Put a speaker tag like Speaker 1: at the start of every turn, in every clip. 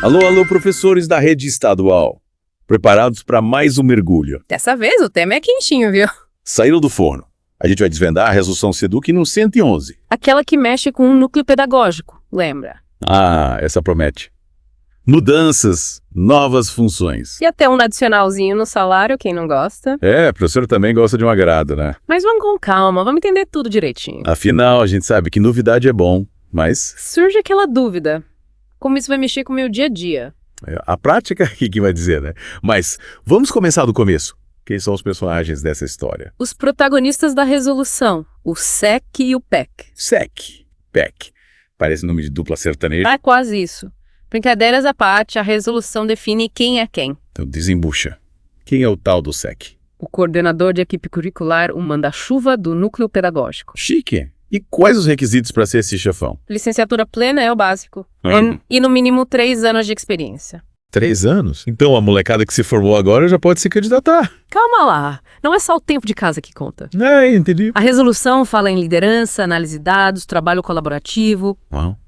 Speaker 1: Alô, alô, professores da rede estadual. Preparados para mais um mergulho.
Speaker 2: Dessa vez o tema é quentinho, viu?
Speaker 1: Saíram do forno. A gente vai desvendar a resolução SEDUC no 111.
Speaker 2: Aquela que mexe com o núcleo pedagógico, lembra?
Speaker 1: Ah, essa promete. Mudanças, novas funções.
Speaker 2: E até um adicionalzinho no salário, quem não gosta.
Speaker 1: É, professor também gosta de um agrado, né?
Speaker 2: Mas vamos com calma, vamos entender tudo direitinho.
Speaker 1: Afinal, a gente sabe que novidade é bom, mas
Speaker 2: Surge aquela dúvida. Como isso vai mexer com o meu dia a dia?
Speaker 1: a prática aqui que vai dizer, né? Mas vamos começar do começo. Quem são os personagens dessa história?
Speaker 2: Os protagonistas da resolução, o SEC e o PEC.
Speaker 1: SEC, PEC. Parece nome de dupla sertaneja.
Speaker 2: É quase isso. Brincadeiras à parte, a resolução define quem é quem.
Speaker 1: Então desembucha. Quem é o tal do SEC?
Speaker 2: O coordenador de equipe curricular, o manda-chuva do núcleo pedagógico.
Speaker 1: Chique. E quais os requisitos para ser esse chefão?
Speaker 2: Licenciatura plena é o básico. E no mínimo 3 anos de experiência.
Speaker 1: 3 anos? Então a molecada que se formou agora já pode se candidatar.
Speaker 2: Calma lá, não é só o tempo de casa que conta.
Speaker 1: É, entendi.
Speaker 2: A resolução fala em liderança, análise de dados, trabalho colaborativo.
Speaker 1: Uau.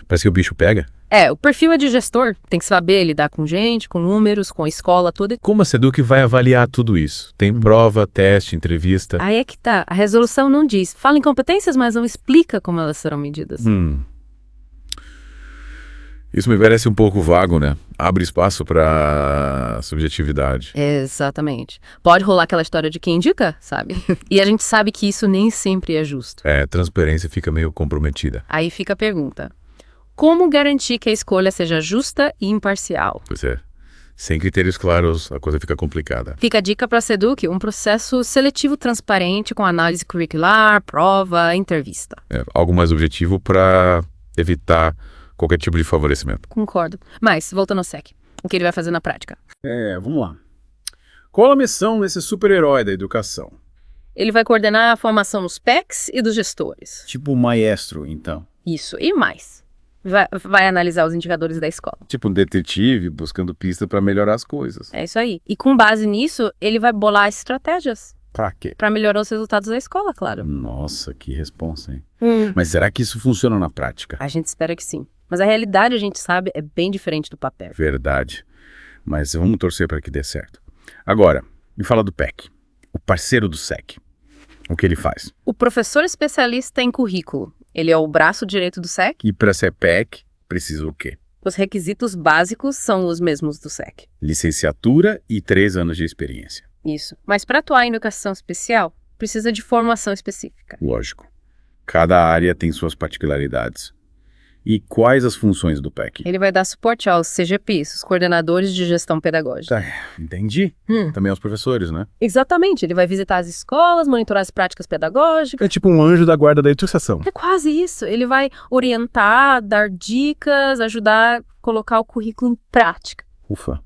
Speaker 1: Parece que o bicho pega.
Speaker 2: O perfil é de gestor, tem que saber lidar com gente, com números, com a escola toda.
Speaker 1: Como a SEDUC vai avaliar tudo isso? Tem prova, teste, entrevista?
Speaker 2: Aí é que tá, a resolução não diz. Fala em competências, mas não explica como elas serão medidas.
Speaker 1: Isso me parece um pouco vago, né? Abre espaço para subjetividade.
Speaker 2: Exatamente. Pode rolar aquela história de quem indica, sabe? E a gente sabe que isso nem sempre é justo.
Speaker 1: Transparência fica meio comprometida.
Speaker 2: Aí fica a pergunta. Como garantir que a escolha seja justa e imparcial?
Speaker 1: Pois é. Sem critérios claros, a coisa fica complicada.
Speaker 2: Fica a dica para a SEDUC, um processo seletivo transparente com análise curricular, prova, entrevista.
Speaker 1: Algo mais objetivo para evitar qualquer tipo de favorecimento.
Speaker 2: Concordo. Mas, voltando ao SEC, o que ele vai fazer na prática?
Speaker 3: Vamos lá. Qual a missão desse super-herói da educação?
Speaker 2: Ele vai coordenar a formação dos PECs e dos gestores.
Speaker 3: Tipo o maestro, então.
Speaker 2: Isso, e mais. Vai analisar os indicadores da escola.
Speaker 1: Tipo um detetive buscando pista para melhorar as coisas.
Speaker 2: É isso aí. E com base nisso, ele vai bolar estratégias.
Speaker 1: Pra quê?
Speaker 2: Para melhorar os resultados da escola, claro.
Speaker 3: Nossa, que responsa, hein?
Speaker 2: Hum.
Speaker 3: Mas será que isso funciona na prática?
Speaker 2: A gente espera que sim. Mas a realidade, a gente sabe, é bem diferente do papel.
Speaker 1: Verdade. Mas vamos torcer para que dê certo. Agora, me fala do PEC, o parceiro do SEC. O que ele faz?
Speaker 2: O professor especialista em currículo. Ele é o braço direito do SEC.
Speaker 1: E para ser PEC, precisa o quê?
Speaker 2: Os requisitos básicos são os mesmos do SEC.
Speaker 1: Licenciatura e 3 anos de experiência.
Speaker 2: Isso. Mas para atuar em educação especial, precisa de formação específica.
Speaker 1: Lógico. Cada área tem suas particularidades. E quais as funções do PEC?
Speaker 2: Ele vai dar suporte aos CGPs, os coordenadores de gestão pedagógica.
Speaker 1: Entendi. Também aos professores, né?
Speaker 2: Exatamente. Ele vai visitar as escolas, monitorar as práticas pedagógicas.
Speaker 3: É tipo um anjo da guarda da educação.
Speaker 2: É quase isso. Ele vai orientar, dar dicas, ajudar a colocar o currículo em prática.
Speaker 3: Ufa.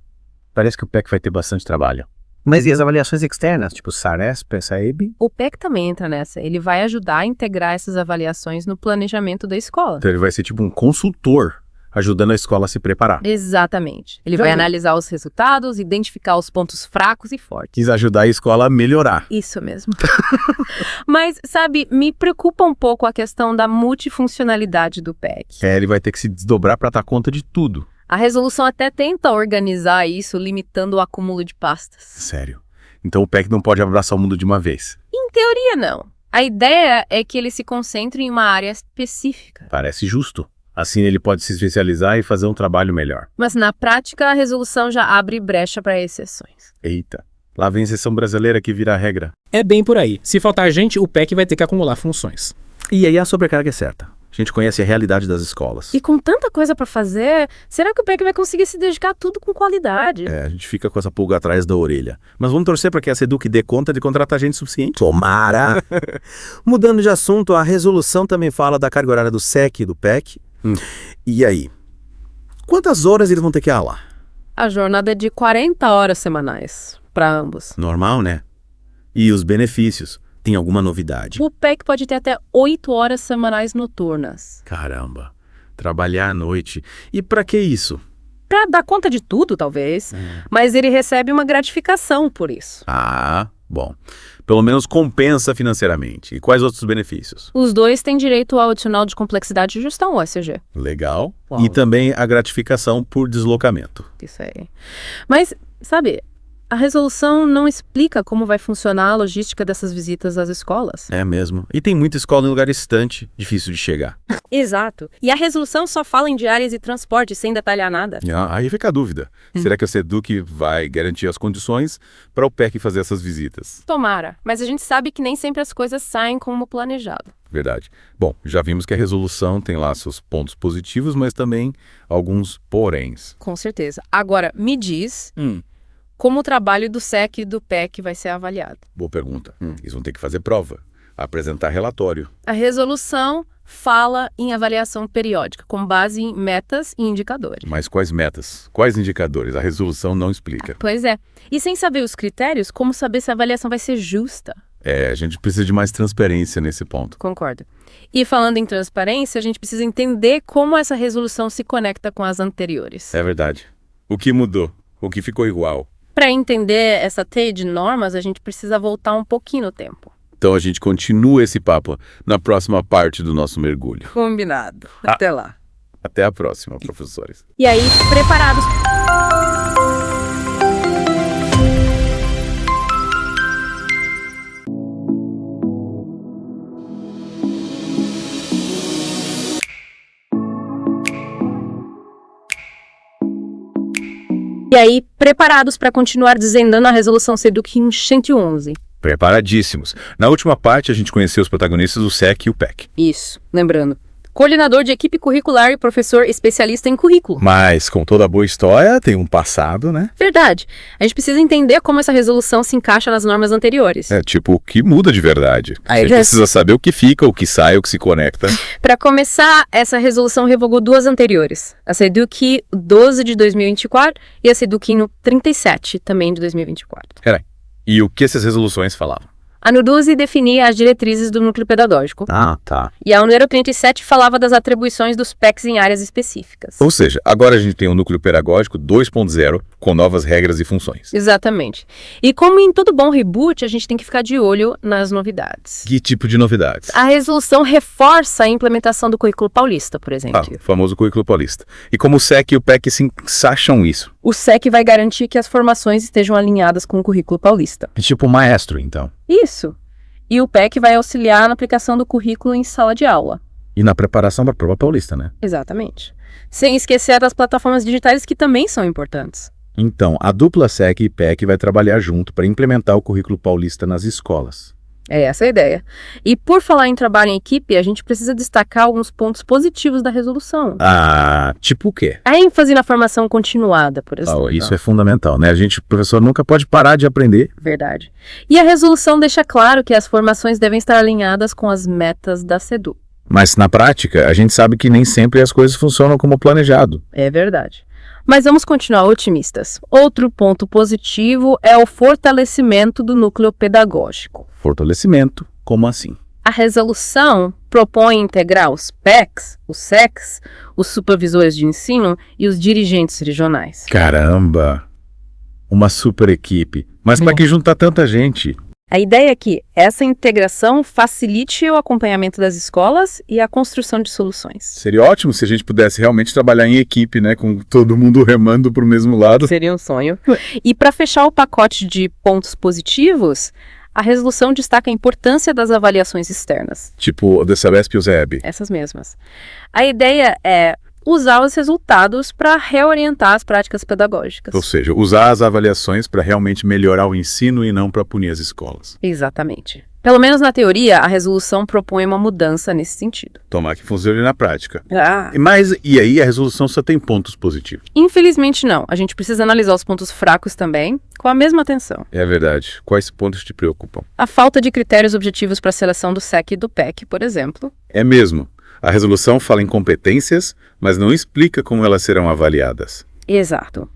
Speaker 3: Parece que o PEC vai ter bastante trabalho. Mas e as avaliações externas, tipo SARESP, SAEB?
Speaker 2: O PEC também entra nessa. Ele vai ajudar a integrar essas avaliações no planejamento da escola.
Speaker 3: Então ele vai ser tipo um consultor, ajudando a escola a se preparar.
Speaker 2: Exatamente. Ele vai analisar os resultados, identificar os pontos fracos e fortes.
Speaker 3: Quis ajudar a escola a melhorar.
Speaker 2: Isso mesmo. Mas, sabe, me preocupa um pouco a questão da multifuncionalidade do PEC.
Speaker 3: Ele vai ter que se desdobrar para dar conta de tudo.
Speaker 2: A resolução até tenta organizar isso, limitando o acúmulo de pastas.
Speaker 3: Sério. Então o PEC não pode abraçar o mundo de uma vez.
Speaker 2: Em teoria, não. A ideia é que ele se concentre em uma área específica.
Speaker 3: Parece justo. Assim ele pode se especializar e fazer um trabalho melhor.
Speaker 2: Mas na prática, a resolução já abre brecha para exceções.
Speaker 3: Eita. Lá vem a exceção brasileira que vira a regra.
Speaker 4: É bem por aí. Se faltar gente, o PEC vai ter que acumular funções.
Speaker 3: E aí a sobrecarga é certa. A gente conhece a realidade das escolas.
Speaker 2: E com tanta coisa para fazer, será que o PEC vai conseguir se dedicar a tudo com qualidade?
Speaker 3: A gente fica com essa pulga atrás da orelha. Mas vamos torcer para que a SEDUC dê conta de contratar gente suficiente. Tomara! Mudando de assunto, a resolução também fala da carga horária do SEC e do PEC. E aí? Quantas horas eles vão ter que ralar?
Speaker 2: A jornada é de 40 horas semanais para ambos.
Speaker 3: Normal, né? E os benefícios? Tem alguma novidade?
Speaker 2: O PEC pode ter até 8 horas semanais noturnas.
Speaker 3: Caramba, trabalhar à noite. E pra que isso?
Speaker 2: Pra dar conta de tudo, talvez. Mas ele recebe uma gratificação por isso.
Speaker 3: Ah, bom.
Speaker 1: Pelo menos compensa financeiramente. E quais outros benefícios?
Speaker 2: Os dois têm direito ao adicional de complexidade de gestão, o SG.
Speaker 1: Legal.
Speaker 2: Uau.
Speaker 1: E também a gratificação por deslocamento.
Speaker 2: Isso aí. Mas, sabe, a resolução não explica como vai funcionar a logística dessas visitas às escolas.
Speaker 1: É mesmo. E tem muita escola em lugar distante, difícil de chegar.
Speaker 2: Exato. E a resolução só fala em diárias e transporte, sem detalhar nada.
Speaker 1: Aí fica a dúvida. Será que a SEDUC vai garantir as condições para o PEC fazer essas visitas?
Speaker 2: Tomara, mas a gente sabe que nem sempre as coisas saem como planejado.
Speaker 1: Verdade. Bom, já vimos que a resolução tem lá seus pontos positivos, mas também alguns poréns.
Speaker 2: Com certeza. Agora, me diz como o trabalho do SEC e do PEC vai ser avaliado.
Speaker 1: Boa pergunta. Eles vão ter que fazer prova, apresentar relatório.
Speaker 2: A resolução fala em avaliação periódica, com base em metas e indicadores.
Speaker 1: Mas quais metas? Quais indicadores? A resolução não explica.
Speaker 2: Pois é. E sem saber os critérios, como saber se a avaliação vai ser justa?
Speaker 1: A gente precisa de mais transparência nesse ponto.
Speaker 2: Concordo. E falando em transparência, a gente precisa entender como essa resolução se conecta com as anteriores.
Speaker 1: É verdade. O que mudou? O que ficou igual?
Speaker 2: Para entender essa teia de normas, a gente precisa voltar um pouquinho no tempo.
Speaker 1: Então a gente continua esse papo na próxima parte do nosso mergulho.
Speaker 2: Combinado. Até lá.
Speaker 1: Até a próxima, professores.
Speaker 2: E aí, preparados? E aí, preparados para continuar desvendando a resolução SEDUC 111.
Speaker 1: Preparadíssimos. Na última parte, a gente conheceu os protagonistas do SEC e o PEC.
Speaker 2: Isso, lembrando. Coordenador de equipe curricular e professor especialista em currículo.
Speaker 1: Mas, com toda boa história, tem um passado, né?
Speaker 2: Verdade. A gente precisa entender como essa resolução se encaixa nas normas anteriores.
Speaker 1: Tipo, o que muda de verdade. A gente precisa saber o que fica, o que sai, o que se conecta.
Speaker 2: Para começar, essa resolução revogou duas anteriores. A SEDUC 12 de 2024 e a SEDUC 37, também de 2024.
Speaker 1: E o que essas resoluções falavam?
Speaker 2: A NU12 definia as diretrizes do núcleo pedagógico.
Speaker 1: Tá.
Speaker 2: E a UNERO 37 falava das atribuições dos PECs em áreas específicas.
Speaker 1: Ou seja, agora a gente tem um núcleo pedagógico 2.0 com novas regras e funções.
Speaker 2: Exatamente. E como em todo bom reboot, a gente tem que ficar de olho nas novidades.
Speaker 1: Que tipo de novidades?
Speaker 2: A resolução reforça a implementação do currículo paulista, por exemplo.
Speaker 1: O famoso currículo paulista. E como o SEC e o PEC se encaixam isso?
Speaker 2: O SEC vai garantir que as formações estejam alinhadas com o currículo paulista.
Speaker 1: É tipo maestro, então.
Speaker 2: Isso. E o PEC vai auxiliar na aplicação do currículo em sala de aula.
Speaker 1: E na preparação da prova paulista, né?
Speaker 2: Exatamente. Sem esquecer das plataformas digitais que também são importantes.
Speaker 1: Então, a dupla SEC e PEC vai trabalhar junto para implementar o currículo paulista nas escolas.
Speaker 2: É essa a ideia. E por falar em trabalho em equipe, a gente precisa destacar alguns pontos positivos da resolução.
Speaker 1: Tipo o quê?
Speaker 2: A ênfase na formação continuada, por exemplo.
Speaker 1: Isso é fundamental, né? O professor nunca pode parar de aprender.
Speaker 2: Verdade. E a resolução deixa claro que as formações devem estar alinhadas com as metas da SEDUC.
Speaker 1: Mas na prática, a gente sabe que nem sempre as coisas funcionam como planejado.
Speaker 2: É verdade. Mas vamos continuar otimistas. Outro ponto positivo é o fortalecimento do núcleo pedagógico.
Speaker 1: Fortalecimento? Como assim?
Speaker 2: A resolução propõe integrar os PECs, os SECs, os supervisores de ensino e os dirigentes regionais.
Speaker 1: Caramba! Uma super equipe. Mas para que juntar tanta gente?
Speaker 2: A ideia é que essa integração facilite o acompanhamento das escolas e a construção de soluções.
Speaker 1: Seria ótimo se a gente pudesse realmente trabalhar em equipe, né? Com todo mundo remando para o mesmo lado.
Speaker 2: Seria um sonho. E para fechar o pacote de pontos positivos, a resolução destaca a importância das avaliações externas.
Speaker 1: Tipo o DCBESP e o ZEB.
Speaker 2: Essas mesmas. A ideia é usar os resultados para reorientar as práticas pedagógicas.
Speaker 1: Ou seja, usar as avaliações para realmente melhorar o ensino e não para punir as escolas.
Speaker 2: Exatamente. Pelo menos na teoria, a resolução propõe uma mudança nesse sentido.
Speaker 1: Tomar que funcione na prática.
Speaker 2: Ah.
Speaker 1: Mas, e aí, a resolução só tem pontos positivos?
Speaker 2: Infelizmente não. A gente precisa analisar os pontos fracos também, com a mesma atenção.
Speaker 1: É verdade. Quais pontos te preocupam?
Speaker 2: A falta de critérios objetivos para a seleção do SEC e do PEC, por exemplo.
Speaker 1: É mesmo. A resolução fala em competências, mas não explica como elas serão avaliadas.
Speaker 2: Exato.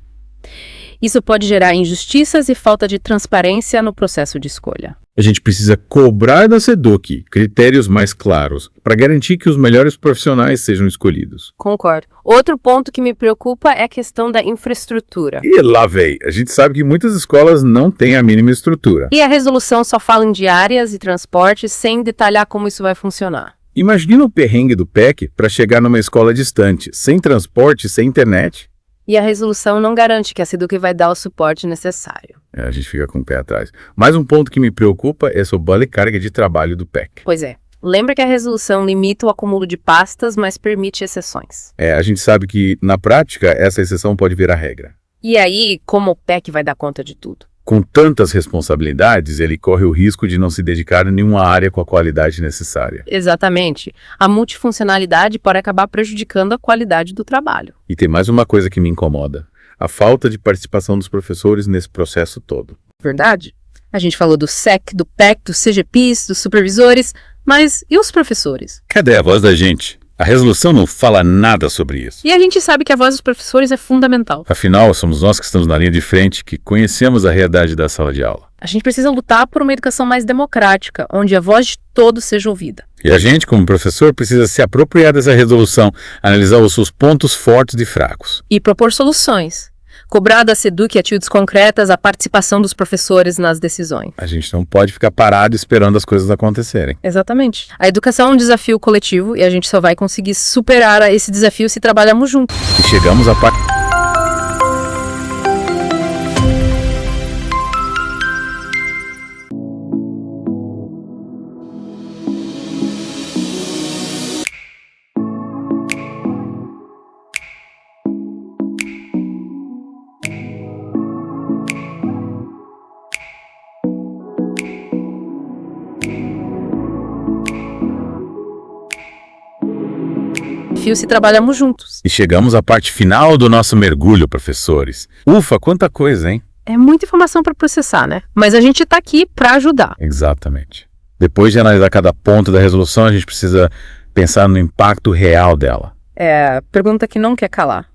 Speaker 2: Isso pode gerar injustiças e falta de transparência no processo de escolha.
Speaker 1: A gente precisa cobrar da SEDUC critérios mais claros para garantir que os melhores profissionais sejam escolhidos.
Speaker 2: Concordo. Outro ponto que me preocupa é a questão da infraestrutura.
Speaker 1: E lá vem, a gente sabe que muitas escolas não têm a mínima estrutura.
Speaker 2: E a resolução só fala em diárias e transportes sem detalhar como isso vai funcionar.
Speaker 1: Imagina o perrengue do PEC para chegar numa escola distante, sem transporte, sem internet.
Speaker 2: E a resolução não garante que a SEDUC vai dar o suporte necessário.
Speaker 1: A gente fica com o pé atrás. Mais um ponto que me preocupa é sobre a carga de trabalho do PEC.
Speaker 2: Pois é. Lembra que a resolução limita o acúmulo de pastas, mas permite exceções.
Speaker 1: A gente sabe que, na prática, essa exceção pode virar regra.
Speaker 2: E aí, como o PEC vai dar conta de tudo?
Speaker 1: Com tantas responsabilidades, ele corre o risco de não se dedicar a nenhuma área com a qualidade necessária.
Speaker 2: Exatamente. A multifuncionalidade pode acabar prejudicando a qualidade do trabalho.
Speaker 1: E tem mais uma coisa que me incomoda. A falta de participação dos professores nesse processo todo.
Speaker 2: Verdade? A gente falou do SEC, do PEC, dos CGPs, dos supervisores, mas e os professores?
Speaker 1: Cadê a voz da gente? A resolução não fala nada sobre isso.
Speaker 2: E a gente sabe que a voz dos professores é fundamental.
Speaker 1: Afinal, somos nós que estamos na linha de frente, que conhecemos a realidade da sala de aula.
Speaker 2: A gente precisa lutar por uma educação mais democrática, onde a voz de todos seja ouvida.
Speaker 1: E a gente, como professor, precisa se apropriar dessa resolução, analisar os seus pontos fortes e fracos.
Speaker 2: E propor soluções. Cobrar da SEDUC atitudes concretas a participação dos professores nas decisões.
Speaker 1: A gente não pode ficar parado esperando as coisas acontecerem.
Speaker 2: Exatamente. A educação é um desafio coletivo e a gente só vai conseguir superar esse desafio se trabalharmos juntos.
Speaker 1: E chegamos à parte...
Speaker 2: Se trabalhamos juntos.
Speaker 1: E chegamos à parte final do nosso mergulho, professores. Ufa, quanta coisa, hein?
Speaker 2: É muita informação para processar, né? Mas a gente está aqui para ajudar.
Speaker 1: Exatamente. Depois de analisar cada ponto da resolução, a gente precisa pensar no impacto real dela.
Speaker 2: Pergunta que não quer calar.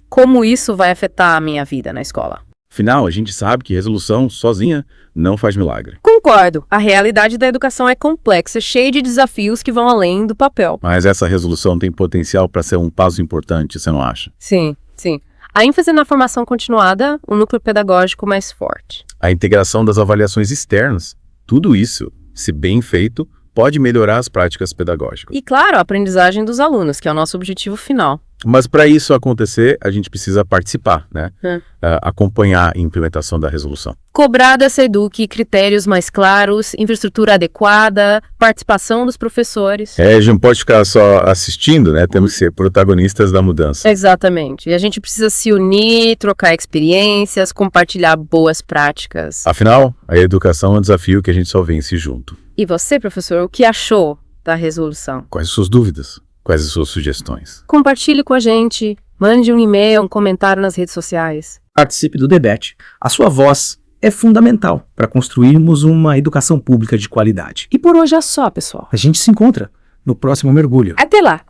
Speaker 2: Como isso vai afetar a minha vida na escola?
Speaker 1: Afinal, a gente sabe que resolução sozinha não faz milagre.
Speaker 2: Concordo. A realidade da educação é complexa, cheia de desafios que vão além do papel.
Speaker 1: Mas essa resolução tem potencial para ser um passo importante, você não acha?
Speaker 2: Sim, sim. A ênfase na formação continuada, um núcleo pedagógico mais forte.
Speaker 1: A integração das avaliações externas. Tudo isso, se bem feito, pode melhorar as práticas pedagógicas.
Speaker 2: E, claro, a aprendizagem dos alunos, que é o nosso objetivo final.
Speaker 1: Mas para isso acontecer, a gente precisa participar, né? Acompanhar a implementação da resolução.
Speaker 2: Cobrar da SEDUC critérios mais claros, infraestrutura adequada, participação dos professores.
Speaker 1: A gente não pode ficar só assistindo, né? Temos que ser protagonistas da mudança.
Speaker 2: Exatamente. E a gente precisa se unir, trocar experiências, compartilhar boas práticas.
Speaker 1: Afinal, a educação é um desafio que a gente só vence junto.
Speaker 2: E você, professor, o que achou da resolução?
Speaker 1: Quais as suas dúvidas? Quais as suas sugestões?
Speaker 2: Compartilhe com a gente, mande um e-mail, um comentário nas redes sociais.
Speaker 5: Participe do debate. A sua voz é fundamental para construirmos uma educação pública de qualidade.
Speaker 2: E por hoje é só, pessoal.
Speaker 5: A gente se encontra no próximo mergulho.
Speaker 2: Até lá!